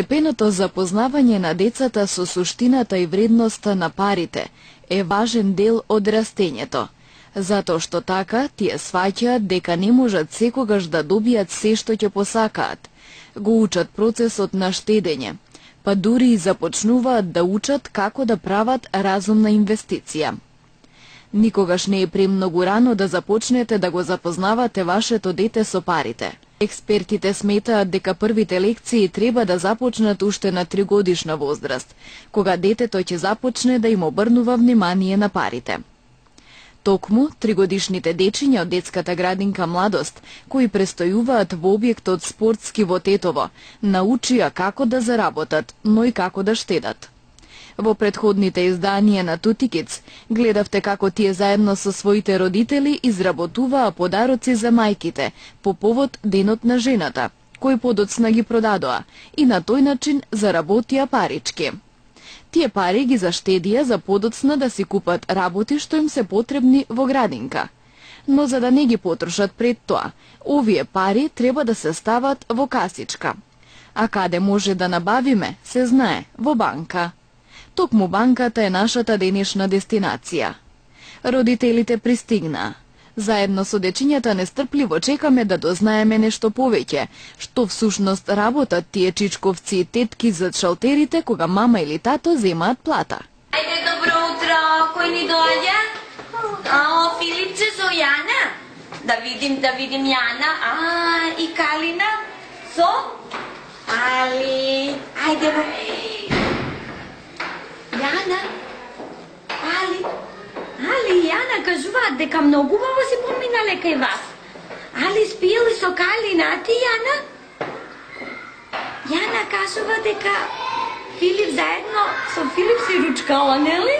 Постепеното запознавање на децата со суштината и вредноста на парите е важен дел од растењето, затоа што така тие сваќаат дека не можат секогаш да добијат се што ќе посакаат. Го учат процесот на штедење, па дури и започнуваат да учат како да прават разумна инвестиција. Никогаш не е премногу рано да започнете да го запознавате вашето дете со парите. Експертите сметаат дека првите лекции треба да започнат уште на 3-годишна возраст, кога детето ќе започне да им обрнува внимание на парите. Токму 3-годишните дечиња од детската градинка Младост, кои престојуваат во објектот спортски во Тетово, научија како да заработат, но и како да штедат. Во претходните изданија на Тутикиц гледавте како тие заедно со своите родители изработуваа подароци за мајките по повод Денот на жената, кој подоцна ги продадоа и на тој начин заработија парички. Тие пари ги заштедија за подоцна да си купат работи што им се потребни во градинка. Но за да не ги потрошат пред тоа, овие пари треба да се стават во касичка. А каде може да набавиме, се знае, во банка. Токму банката е нашата денешна дестинација. Родителите пристигнаа. Заедно со дечињата нестрпливо чекаме да дознаеме нешто повеќе, што всушност работат тие чичковци и тетки зад шалтерите кога мама или тато земаат плата. Ајде, добро утро, кој ни доаѓа? Филипче со Јана? Да видим Јана, и Калина со Али. Ајде, Јана, Али и Јана кажуваат дека многу убаво си поминале кај вас. Али спиели со Калина, а ти, Јана? Јана кажува дека Филип заедно со Филип си ручкала, нели?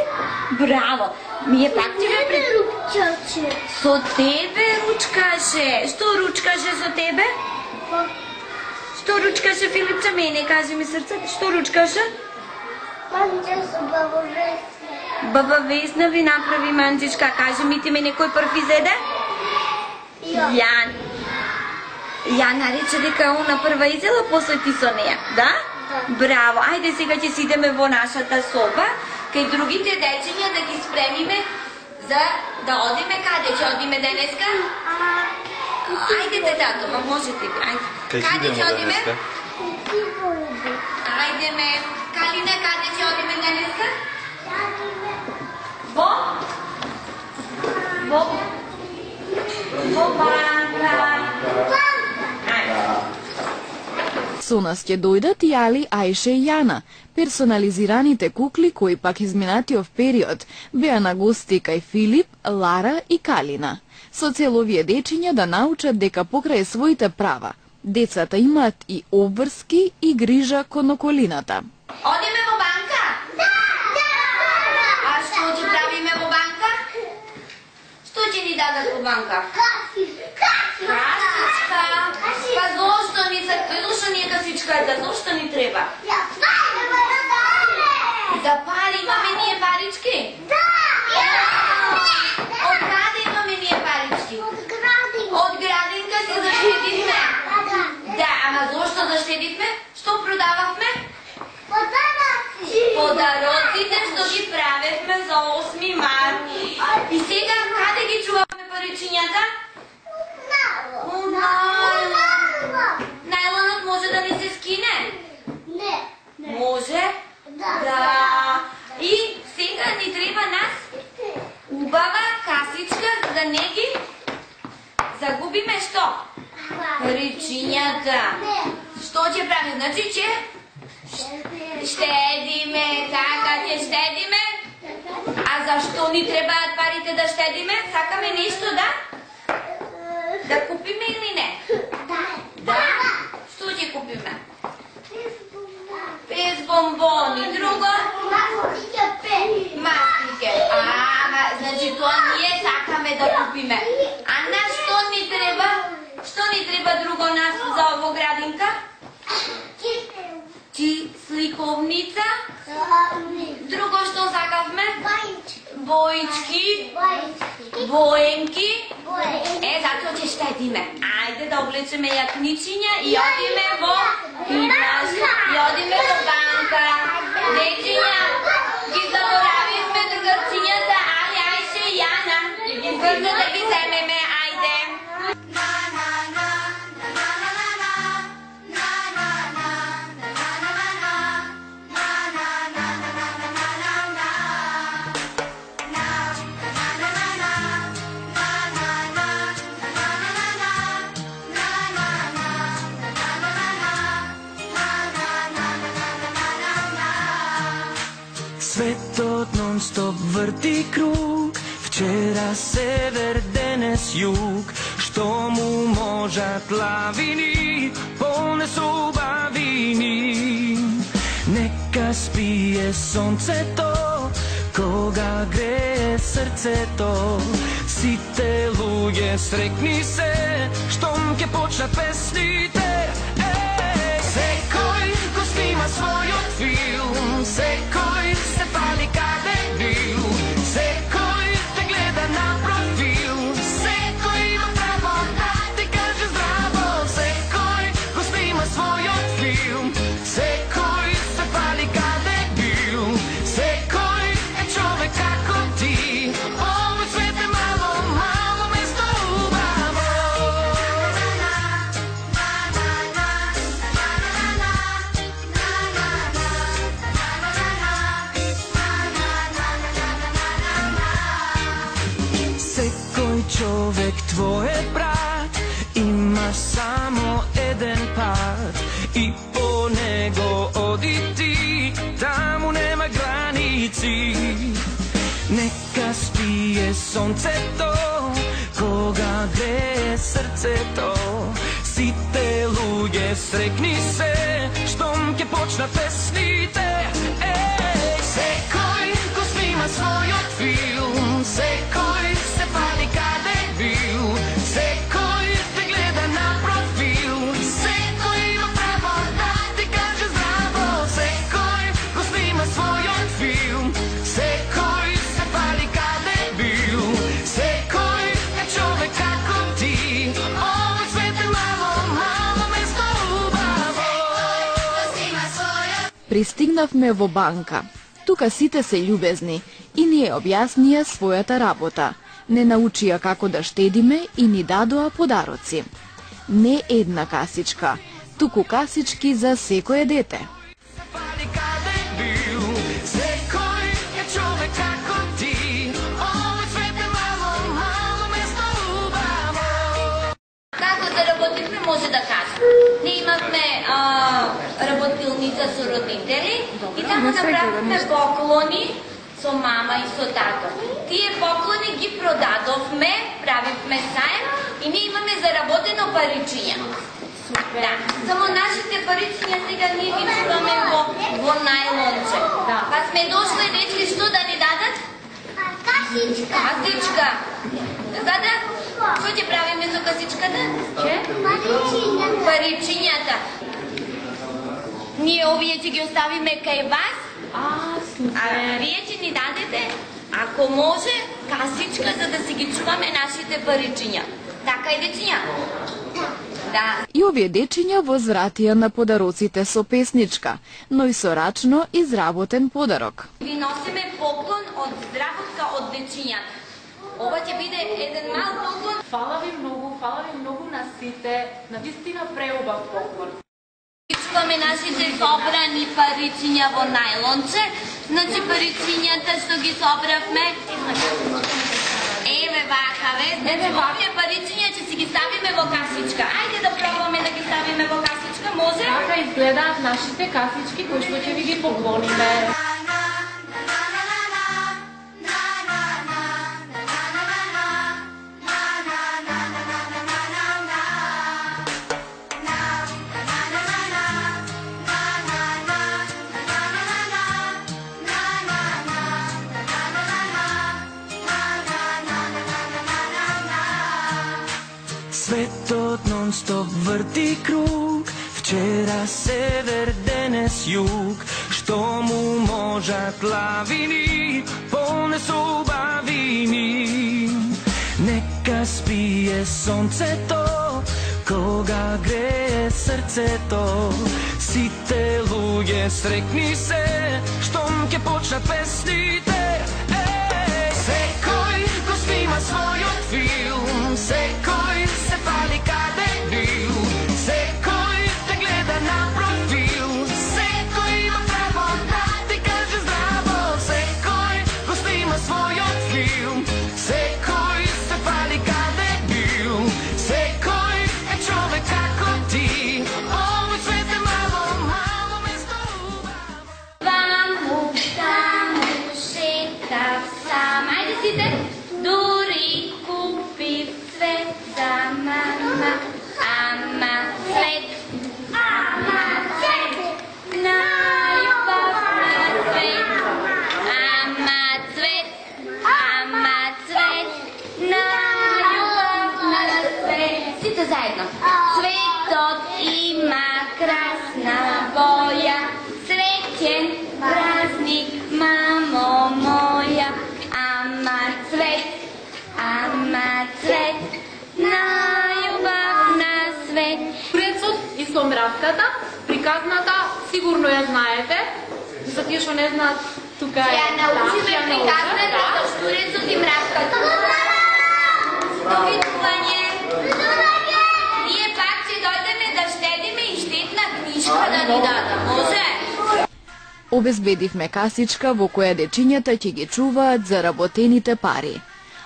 Браво! Ние пак тебе ручкаше. Со тебе ручкаше. Што ручкаше со тебе? Што ручкаше, Филипче? Мене кажи ми срце, што ручкаше? Манче со баба Весна. Баба Весна ви направи манчичка. Кажи ми ти ме некој прв изеде? Јан. Јана рече дека она прва изела, после ти со неја, да? Браво. Ајде сега ќе си идеме во нашата соба, кај другите дечиња да ги спремиме за да одиме. Каде ќе одиме денеска? Ајдете, тато, можете ви. Каде ќе одиме? Ајдеме. Калина, каде ќе одиме денеска? Во банка. Со нас ќе дојдат и Али, Аише и Јана, персонализираните кукли кои пак изминатиот период беа на гости кај Филип, Лара и Калина. Со цел овие дечиња да научат дека покрај своите права, децата имаат и обврски и грижа кон околината. Одиме во банка? Да! А што ќе правиме во банка? Што ќе ни дадат во банка? Касичка. Па зошто ни се, зошто ни е касичката? Зошто ни треба? За пари имаме ние парички? Да! Од каде имаме ние парички? Од градинка си заштедивме? Да, ама зошто заштедивме? Што продававме? Подароците што ги правевме за 8 март. И сега каде ги чуваме паричињата? Најлонот може да ни се скине? Не. Може? Да. И сега ни треба нас убава касичка за да не ги загубиме што? Паричињата. Што ќе правиме? Значи че штедиме, така ќе штедиме. А зашто ни требаат парите да штедиме? Сакаме нешто да купиме или не? Да. Што ќе купиме? Пес бомбони. Друго? Мастике. Значи тоа ние сакаме да купиме. А на што ни треба? Што ни треба друго нас за ово градинка? Сликовница. Друго што сакавме? Боички. Боенки. Затоа ќе штедиме. Ајде да облечеме јакничиња и одиме во I odime do banka. Дечиња, ги заборавивме другарчињата, али ајше и Јана. Брзо да ги земеме, ајде. Светот нон-стоп врти круг, вчера север, денес југ, што му можат лавини, полне со убавини. Нека спие сонцето, кога грее срцето, сите луѓе срекни се, штом ке почнат песните. Секој го снима својот филм, секој се пали каде бил, секој те гледа на профил, секој има право да ти каже здраво, секој го снима својот филм, секој се пали каде бил, секој е човек како ти, овој свет е мало, мало место убаво. Секој човек твој е брат, има само еден пат и по него оди ти, таму нема граници. Нека спие сонцето, кога грее срцето, сите луѓе срекни се, штом ке почнат песните. Секој го снима својот филм, секој се пали каде бил, секој те гледа на профил, секој има право да ти каже здраво, секој го снима својот филм, секој се пали каде бил, секој е човек како ти, овој свет е мало, мало место убаво. Пристигнавме во банка. Тука сите се љубезни и ни ја објаснија својата работа. Не научија како да штедиме и ни дадоа подароци. Не една касичка, туку касички за секое дете. Пали каде бил, секој е човек како ти, овој свет е мало, мало место убаво. Како да работихме, може да кажем. Ние имавме работилница со родители и таму направивме поклони со мама и со тато. Тие поклони ги продадовме, правивме заем и ние имаме заработено паричиња. Да, само нашите паричиња сега ние ги чуваме во најлонче. Па сме дошли, речли што да ни дадат? Касичка. Касичка. Зада, што ќе правиме со касичката? Паричињата. Паричињата. Ние овие ќе ги оставиме кај вас, а вие ќе ни дадете, ако може, касичка за да си ги чуваме нашите паричиња. Така и дечиња? Да. И овие дечиња возвратија на подароците со песничка, но и со рачно изработен подарок. Ви носиме поклон од здравотка од дечињата. Ова ќе биде еден мал поклон. Фала ви многу на сите, на вистина преубав поклон. Чуваме нашите собрани паричиња во најлонче, значи паричињата што ги собравме. Еве вакаве, значи овие паричиња ќе си ги ставиме во касичка. Ајде да пробаме да ги ставиме во касичка, може? Така изгледаат нашите касички кои што ќе ви ги поклониме. Светот нон-стоп врти круг, вчера север, денес југ, што му можат лавини, полне со убавини. Нека спие сонцето, кога грее срцето, Сите луѓе срекни се, штом ке почнат песните. Секој го снима својот филм, секој се пали каде бил, секој те гледа на профил, секој има право да ти каже здраво. Секој го снима својот филм, секој се пали каде бил, секој е човек како ти. Овој свет е мало место убаво. Ваму, таму, шетав сам. Ајде сите. Дури купив цвет за мама. Ама цвет, најубавна цвет. Ама цвет, најубавна цвет. Сите заедно. Цветот има красна боја, среќен празник, мамо моја. Ама цвет, најубавна свет. Прецот и сомравката, приказната, сигурно ја знаете. За тие што не знаат, тука е. Ја научиме приказната со штурецот и мравката. Довидување. Ние пак ќе дојдеме да штедиме и штетна книжка да ни дадат. Може? Обезбедивме касичка во која дечињата ќе ги чуваат заработените пари.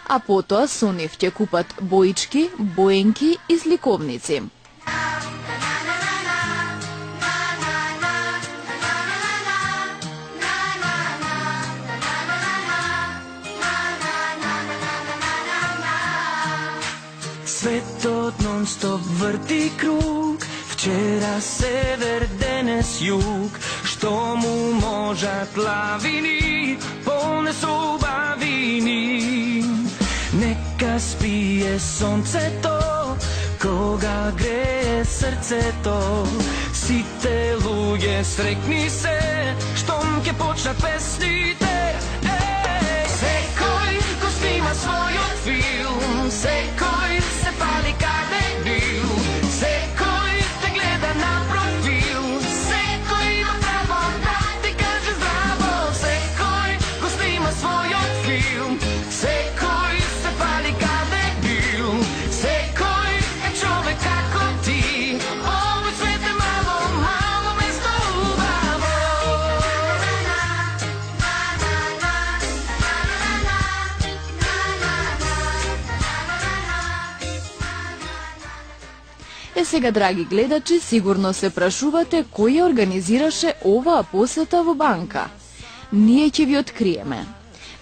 А потоа со нив ќе купат боички, боенки и сликовници. Светот нон-стоп врти круг, вчера север, денес југ. Што му можат лавини, полне со убавини. Нека спие сонцето, кога грее срцето. Сите луѓе срекни се, штом ке почнат песните. Секој го снима својот филм, секој се пали каде бил, секој те гледа на профил, секој има право да ти каже здраво. Секој го снима својот филм, секој се пали каде бил, секој е човек како ти. Овој свет е мало место убаво. Сега, драги гледачи, сигурно се прашувате кој ја организираше оваа посета во банка. Ние ќе ви откриеме.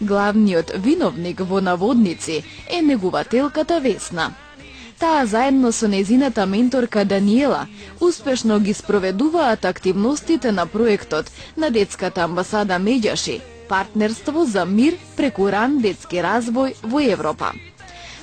Главниот виновник во наводници е негувателката Весна. Таа заедно со незината менторка Даниела успешно ги спроведуваат активностите на проектот на детската амбасада Меѓаши, партнерство за мир преку ран детски развој во Европа.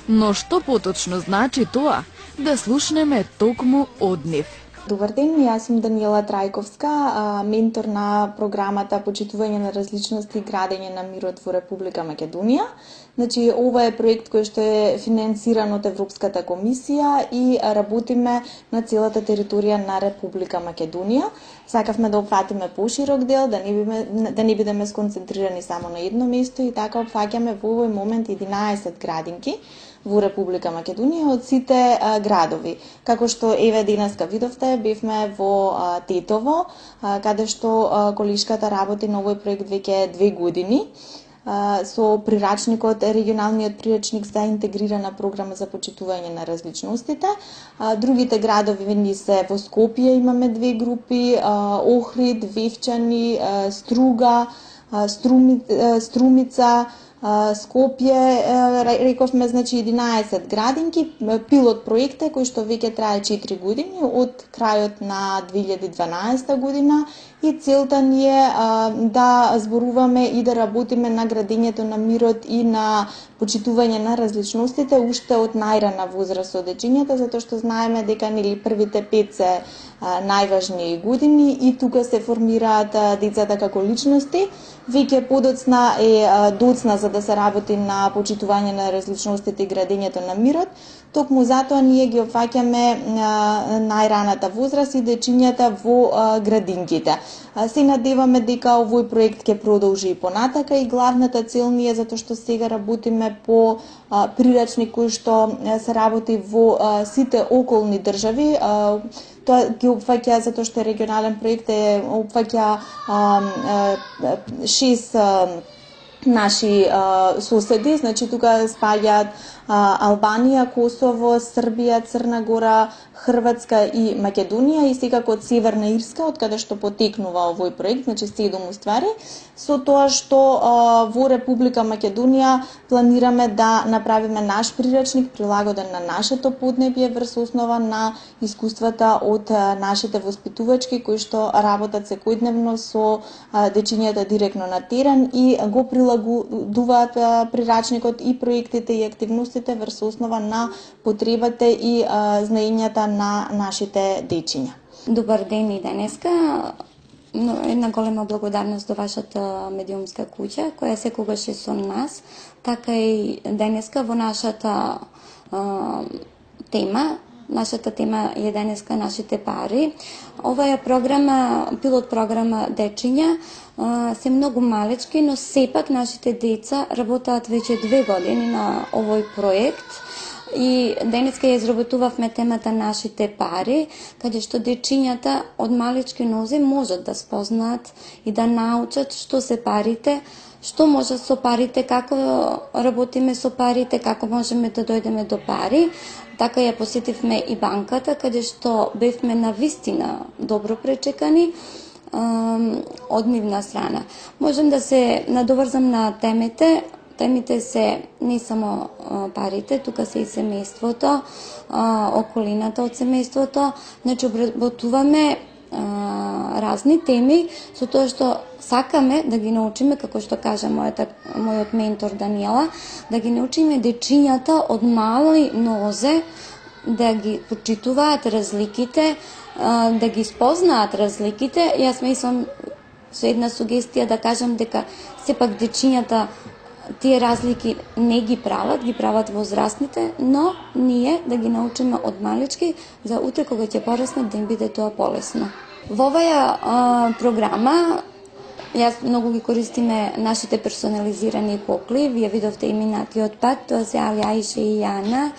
Но што поточно значи тоа? Да слушнеме токму од нив. Добар ден, јас сум Даниела Трајковска, ментор на програмата Почитување на различности и градење на мирот во Република Македонија. Значи, ова е проект кој што е финансиран од Европската комисија и работиме на целата територија на Република Македонија. Сакавме да опфатиме поширок дел, да не бидеме сконцентрирани само на едно место и така опфаќаме во овој момент 11 градинки во Република Македонија од сите градови. Како што еве денеска видовте, бевме во Тетово, каде што колишката работи на овој проект веќе 2 години. Со прирачникот, регионалниот прирачник за интегрирана програма за почитување на различностите. Другите градови ни се во Скопје, имаме 2 групи, Охрид, Вевчани, Струга, Струмица, Скопје, рековме, значи 11 градинки, пилот проекте кој што веќе трае 4 години од крајот на 2012 година и целта ни е да зборуваме и да работиме на градењето на мирот и на почитување на различностите уште од најрана возраст од дечињата, затоа што знаеме дека нели првите 5 се најважни години и тука се формираат децата како личности. Веќе подоцна е доцна за да се работи на почитување на различностите и градењето на мирот. Токму затоа ние ги опфаќаме најраната возраст и дечињата во градинките. Се надеваме дека овој проект ќе продолжи и понатака и главната цел ни е затоа што сега работиме по прирачник кој што се работи во сите околни држави. Тоа ги опфаќа затоа што регионален проект опфаќа 6 наши соседи, значи тука спаѓаат Албанија, Косово, Србија, Црна Гора, Хрватска и Македонија и секако од Северна Ирска, од каде што потекнува овој проект, значи 7 уствари, со тоа што во Република Македонија планираме да направиме наш прирачник прилагоден на нашето поднебје врз основа на искуствата од нашите воспитувачки кои што работат секојдневно со дечињата директно на терен и го прилагодуваат прирачникот и проектите и активностите врз основа на потребите и знаењата на нашите дечиња. Добар ден и денеска. Една голема благодарност до вашата медиумска куќа, која секогаш е со нас, така и денеска во нашата тема. Нашата тема е денеска нашите пари. Оваа програма, пилот програма дечиња, се многу малечки, но сепак нашите деца работаат веќе 2 години на овој проект. И денеска ја изработувавме темата нашите пари, каде што дечињата од малечки нозе можат да спознаат и да научат што се парите, што може со парите, како работиме со парите, како можеме да дојдеме до пари. Така ја посетивме и банката, каде што бевме на вистина добро пречекани од нивна страна. Можем да се надоврзам на темите. Темите се не само парите, тука се и семејството, околината од семејството. Значи, обработуваме разни теми, со тоа што сакаме да ги научиме, како што кажа мојот ментор Даниела, да ги научиме дечињата од мали нозе, да ги почитуваат разликите, да ги спознаат разликите. Јас мислам со една сугестија да кажам дека сепак дечињата тие разлики не ги прават возрастните, но ние да ги научиме од малички за утре кога ќе пораснат да им биде тоа полесно. Во оваа програма јас многу ги користиме нашите персонализирани покли. Вие видовте именатиот пат, тоа се Али, Аиша и Јана.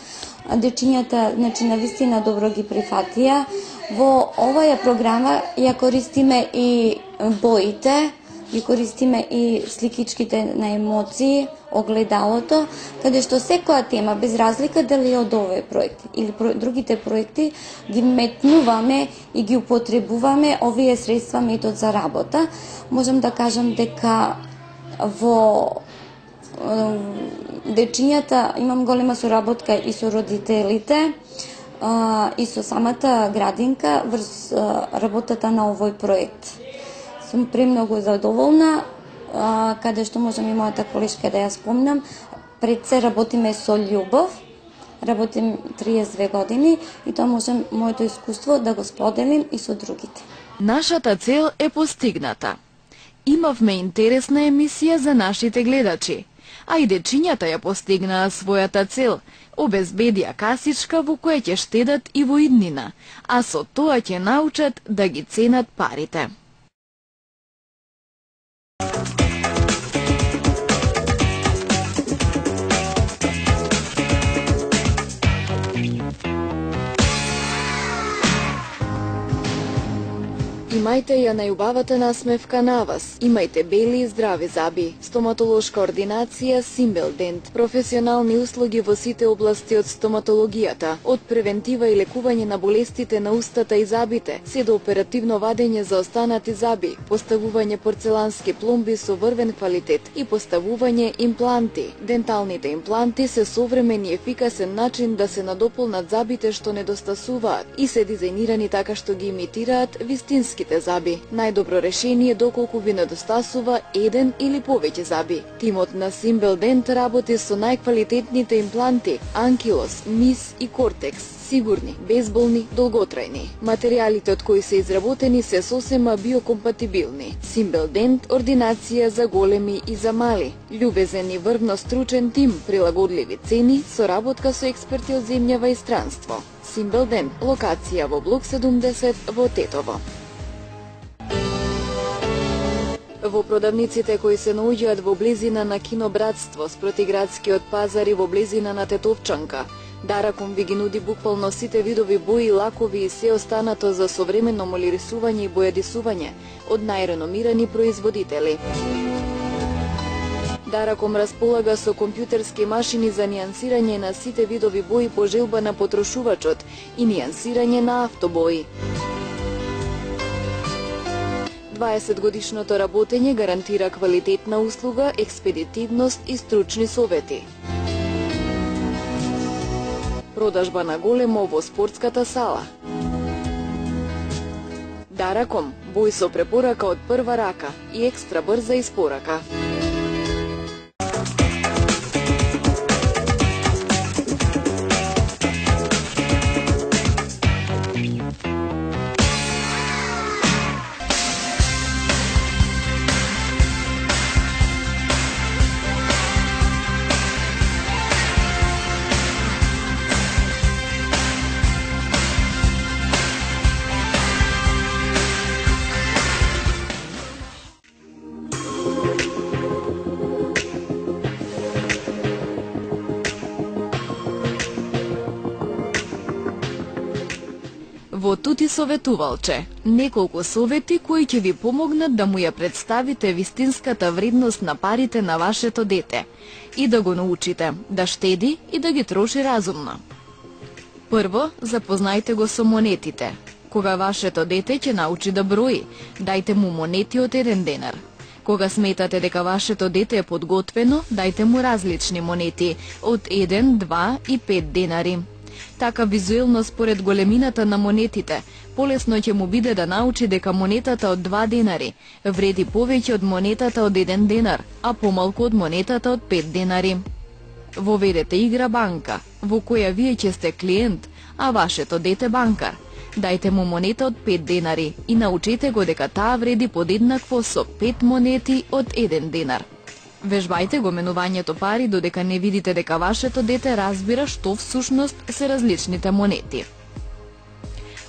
Дечињата, значи, навистина добро ги прифатија. Во оваа програма ја користиме и боите, ги користиме и сликичките на емоции, огледалото, каде што секоја тема, без разлика дали од овој проект или другите проекти, ги метнуваме и ги употребуваме овие средства метод за работа. Можам да кажам дека во дечињата имам голема соработка и со родителите, и со самата градинка врз работата на овој проект. Сум премногу задоволна, каде што можам и мојата колешка да ја спомнам. Пред се работиме со љубов, работим 32 години и тоа можем моето искуство да го споделим и со другите. Нашата цел е постигната. Имавме интересна емисија за нашите гледачи, а и дечињата ја постигнаа својата цел, обезбедија касичка во која ќе штедат и во иднина, а со тоа ќе научат да ги ценат парите. Имајте ја најубавата насмевка на вас. Имајте бели и здрави заби. Стоматолошка ординација Симбел Дент. Професионални услуги во сите области од стоматологијата, од превентива и лекување на болестите на устата и забите, се до оперативно вадење за останати заби, поставување порцелански пломби со врвен квалитет и поставување импланти. Денталните импланти се современ и ефикасен начин да се надополнат забите што недостасуваат и се дизајнирани така што ги имитираат вистинските заби. Најдобро решение е доколку ви недостасува еден или повеќе заби. Тимот на Symbel Dent работи со најквалитетните импланти Ankylos, Mys и Cortex, сигурни, безболни, долготрајни. Материјалите од кои се изработени се сосема биокомпатибилни. Symbel Dent ординација за големи и за мали. Љубезен и врвно стручен тим, прилагодливи цени, соработка со експерти од земјава и странство. Symbel Dent, локација во блок 70 во Тетово. Во продавниците кои се наоѓаат во близина на Кино Братство, спротиградскиот пазар и во близина на Тетовчанка, Дараком ви ги нуди буквално сите видови бои, лакови и се останато за современо молирисување и бојадисување од најреномирани производители. Дараком располага со компјутерски машини за нијансирање на сите видови бои по желба на потрошувачот и нијансирање на автобои. 20 годишното работење гарантира квалитетна услуга, експедитивност и стручни совети. Продажба на големо во спортската сала. Дараком, бој со препорака од прва рака и екстра брза испорака. Во Тути советувалче, неколку совети кои ќе ви помогнат да му ја представите вистинската вредност на парите на вашето дете и да го научите да штеди и да ги троши разумно. Прво, запознајте го со монетите. Кога вашето дете ќе научи да брои, дајте му монети од 1 денар. Кога сметате дека вашето дете е подготвено, дајте му различни монети од 1, 2 и 5 денари. Така визуелно според големината на монетите, полесно ќе му биде да научи дека монетата од 2 денари вреди повеќе од монетата од 1 денар, а помалку од монетата од 5 денари. Воведете игра банка, во која вие ќе сте клиент, а вашето дете банкар. Дајте му монета од 5 денари и научете го дека таа вреди подеднакво со 5 монети од 1 денар. Вежбајте го менувањето пари додека не видите дека вашето дете разбира што всушност се различните монети.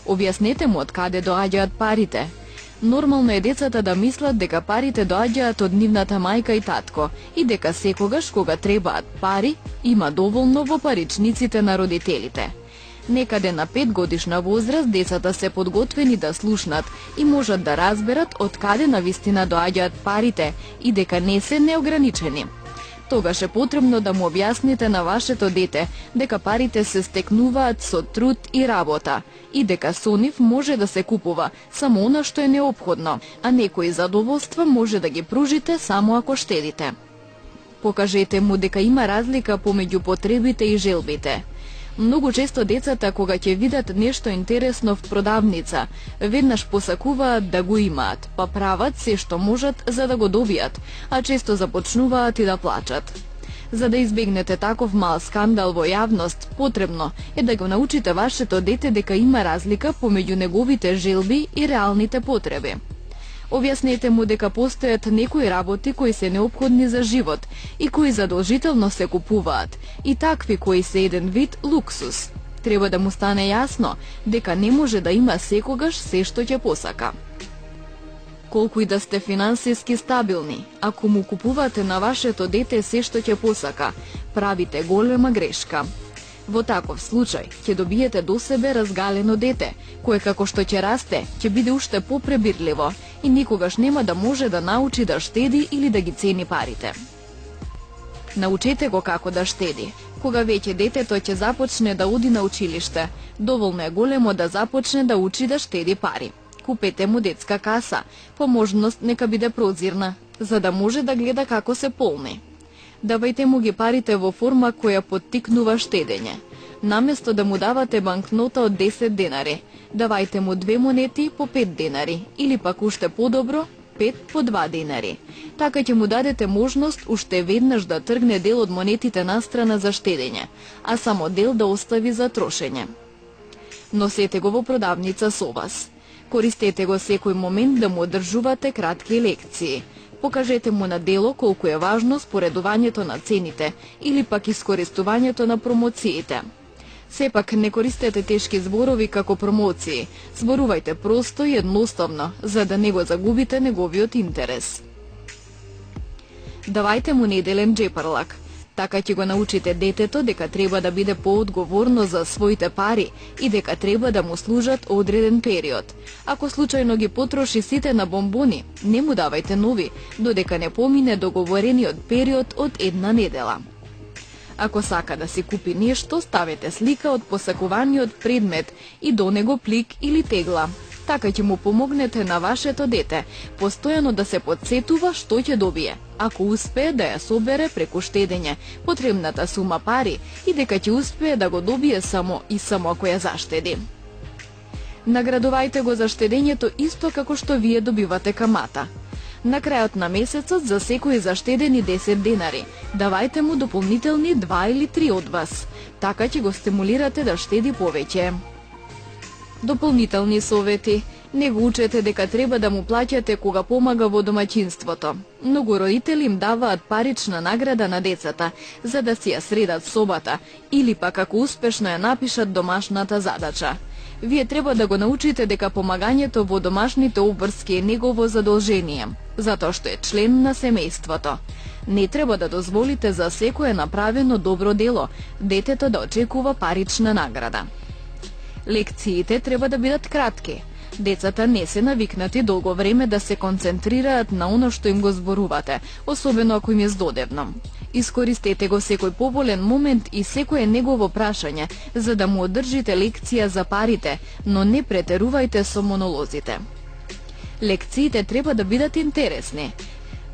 Објаснете му од каде доаѓаат парите. Нормално е децата да мислат дека парите доаѓаат од нивната мајка и татко и дека секогаш кога требаат пари, има доволно во паричниците на родителите. Некаде на 5 годишна возраст децата се подготвени да слушнат и можат да разберат од каде навистина доаѓаат парите и дека не се неограничени. Тогаш е потребно да му објасните на вашето дете дека парите се стекнуваат со труд и работа и дека со нив може да се купува само она што е неопходно, а некои задоволства може да ги пружите само ако штедите. Покажете му дека има разлика помеѓу потребите и желбите. Многу често децата, кога ќе видат нешто интересно в продавница, веднаш посакуваат да го имаат, па прават се што можат за да го добијат, а често започнуваат и да плачат. За да избегнете таков мал скандал во јавност, потребно е да го научите вашето дете дека има разлика помеѓу неговите желби и реалните потреби. Објаснете му дека постојат некои работи кои се неопходни за живот и кои задолжително се купуваат, и такви кои се еден вид луксус. Треба да му стане јасно дека не може да има секогаш се што ќе посака. Колку и да сте финансиски стабилни, ако му купувате на вашето дете се што ќе посака, правите голема грешка. Во таков случај ќе добиете до себе разгалено дете, кое како што ќе расте, ќе биде уште попребирливо и никогаш нема да може да научи да штеди или да ги цени парите. Научете го како да штеди. Кога веќе детето ќе започне да оди на училиште, доволно е големо да започне да учи да штеди пари. Купете му детска каса, по можност нека биде прозирна, за да може да гледа како се полни. Давајте му ги парите во форма која поттикнува штедење. Наместо да му давате банкнота од 10 денари, давајте му 2 монети по 5 денари или пак уште подобро 5 по 2 денари. Така ќе му дадете можност уште веднаш да тргне дел од монетите настрана за штедење, а само дел да остави за трошење. Носете го во продавница со вас. Користете го секој момент да му одржувате кратки лекции. Покажете му на дело колку е важно споредувањето на цените или пак искористувањето на промоциите. Сепак не користете тешки зборови како промоции. Зборувајте просто и едноставно, за да не го загубите неговиот интерес. Давајте му неделен джепарлак. Така ќе го научите детето дека треба да биде поодговорно за своите пари и дека треба да му служат одреден период. Ако случајно ги потроши сите на бомбони, не му давајте нови, додека не помине договорениот период од една недела. Ако сака да си купи нешто, ставете слика од посакуваниот предмет и до него плик или тегла. Така ќе му помогнете на вашето дете постојано да се потсетува што ќе добие, ако успее да ја собере преку штедење потребната сума пари и дека ќе успее да го добие само ако ја заштеди. Наградувајте го за штедењето исто како што вие добивате камата. На крајот на месецот за секој заштедени 10 денари, давајте му дополнителни 2 или 3 од вас. Така ќе го стимулирате да штеди повеќе. Дополнителни совети. Не го учете дека треба да му плаќате кога помага во домаќинството. Многу родители им даваат парична награда на децата за да си ја средат собата или пак ако успешно ја напишат домашната задача. Вие треба да го научите дека помагањето во домашните обврски е негово задолжение, затоа што е член на семејството. Не треба да дозволите за секое направено добро дело детето да очекува парична награда. Лекциите треба да бидат кратки. Децата не се навикнати долго време да се концентрираат на оно што им го зборувате, особено ако им е здодевно. Искористете го секој поволен момент и секое негово прашање, за да му одржите лекција за парите, но не претерувајте со монолозите. Лекциите треба да бидат интересни.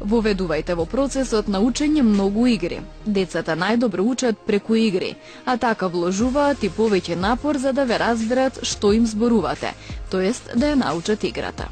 Воведувајте во процесот на учење многу игри. Децата најдобро учат преку игри, а така вложуваат и повеќе напор за да ве разберат што им зборувате, тоест да ја научат играта.